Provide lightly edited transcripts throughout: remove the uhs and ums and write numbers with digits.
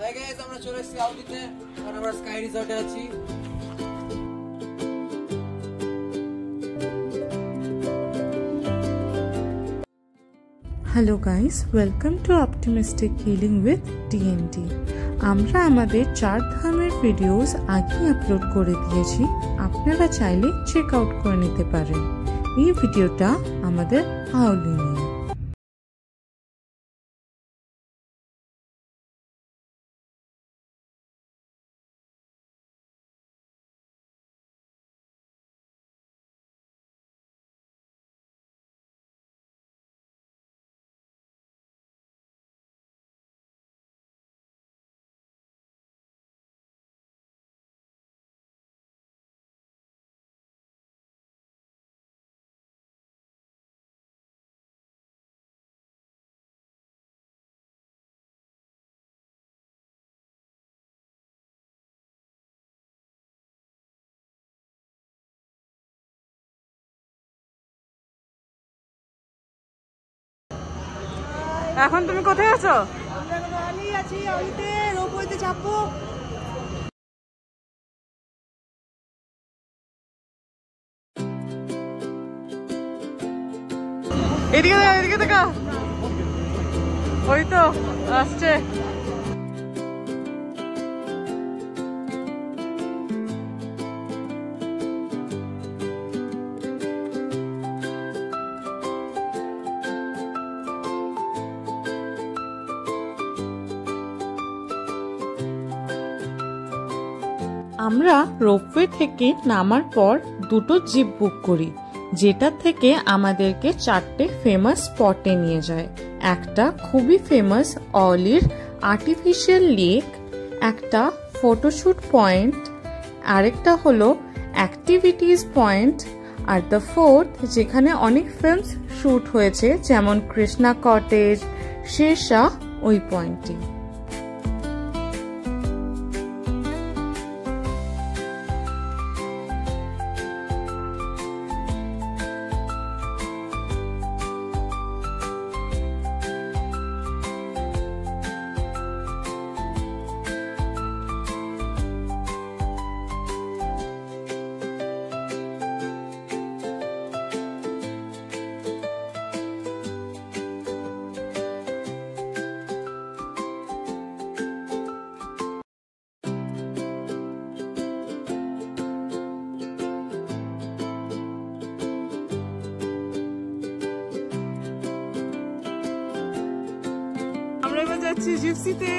Hi guys, আমরা চলে এসেছি আউটিতে, আর আমরা স্কাই রিসর্টে আছি। Hello guys, welcome to optimistic healing with DND. আমরা আমাদের 4 ধামের ভিডিওস আগে আপলোড করে দিয়েছি, আপনারা চাইলে চেক আউট করে নিতে পারেন। এই ভিডিওটা আমাদের হাওলি নিয়ে। এখন তুমি কোথায় আছো? এদিকে দেখা, এদিকে দেখা, ওই তো আসছে। আমরা রোপওয়ে থেকে নামার পর দুটো জিপ বুক করি, যেটা থেকে আমাদেরকে 4টে ফেমাস স্পটে নিয়ে যায়। একটা খুবই ফেমাস অলির আর্টিফিশিয়াল লেক, একটা ফটোশুট পয়েন্ট, আরেকটা হলো activities point, are the fourth যেখানে অনেক ফিল্মস শ্যুট হয়েছে, যেমন কৃষ্ণা কটেজ, শেরশাহ, ওই পয়েন্টটি। আমরা এবার যাচ্ছি জিপসিতে।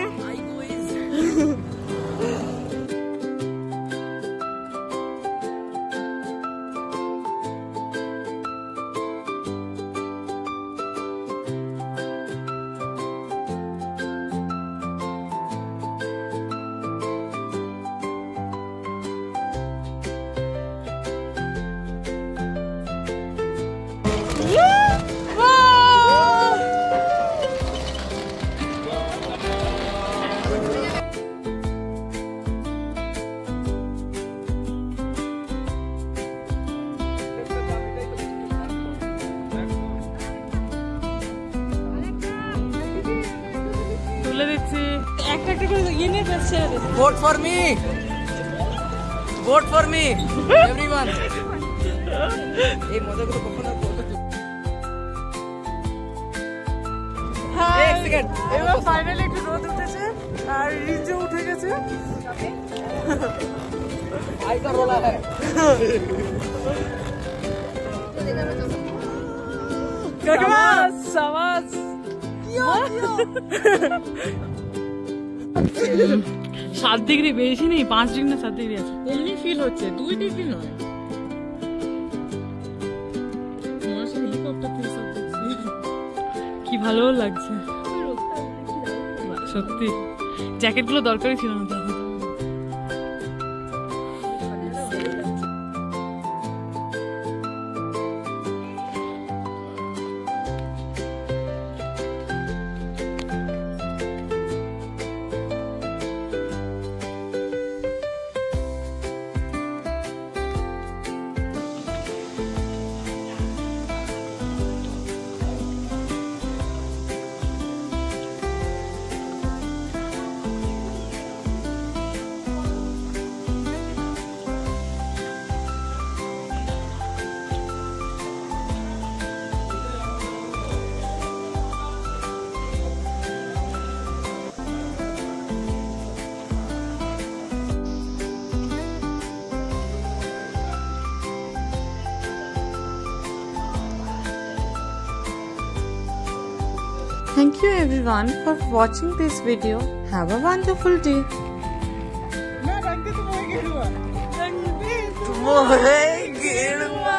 তুলে দিচ্ছি একটা একটা করে ইয়ে নিয়ে যাচ্ছে। Vote for me, vote for me everyone. এই মজাগুলো কখনো এক সেকেন্ড। এবার ফাইনালি একটু রোদ উঠেছে আর রিজও উঠে গেছে। আইকা রোলা হ্যায় কাকিমা সাবাস। 7 ডিগ্রি বেশি নেই, 5 ডিগ্রি না 7 ডিগ্রি আছে। এমনি ফিল হচ্ছে 2 ডিগ্রি নয়। কি ভালো লাগছে সত্যি। জ্যাকেট গুলো দরকারই ছিল না। Thank you everyone for watching this video. Have a wonderful day. तुम्हें गिरवा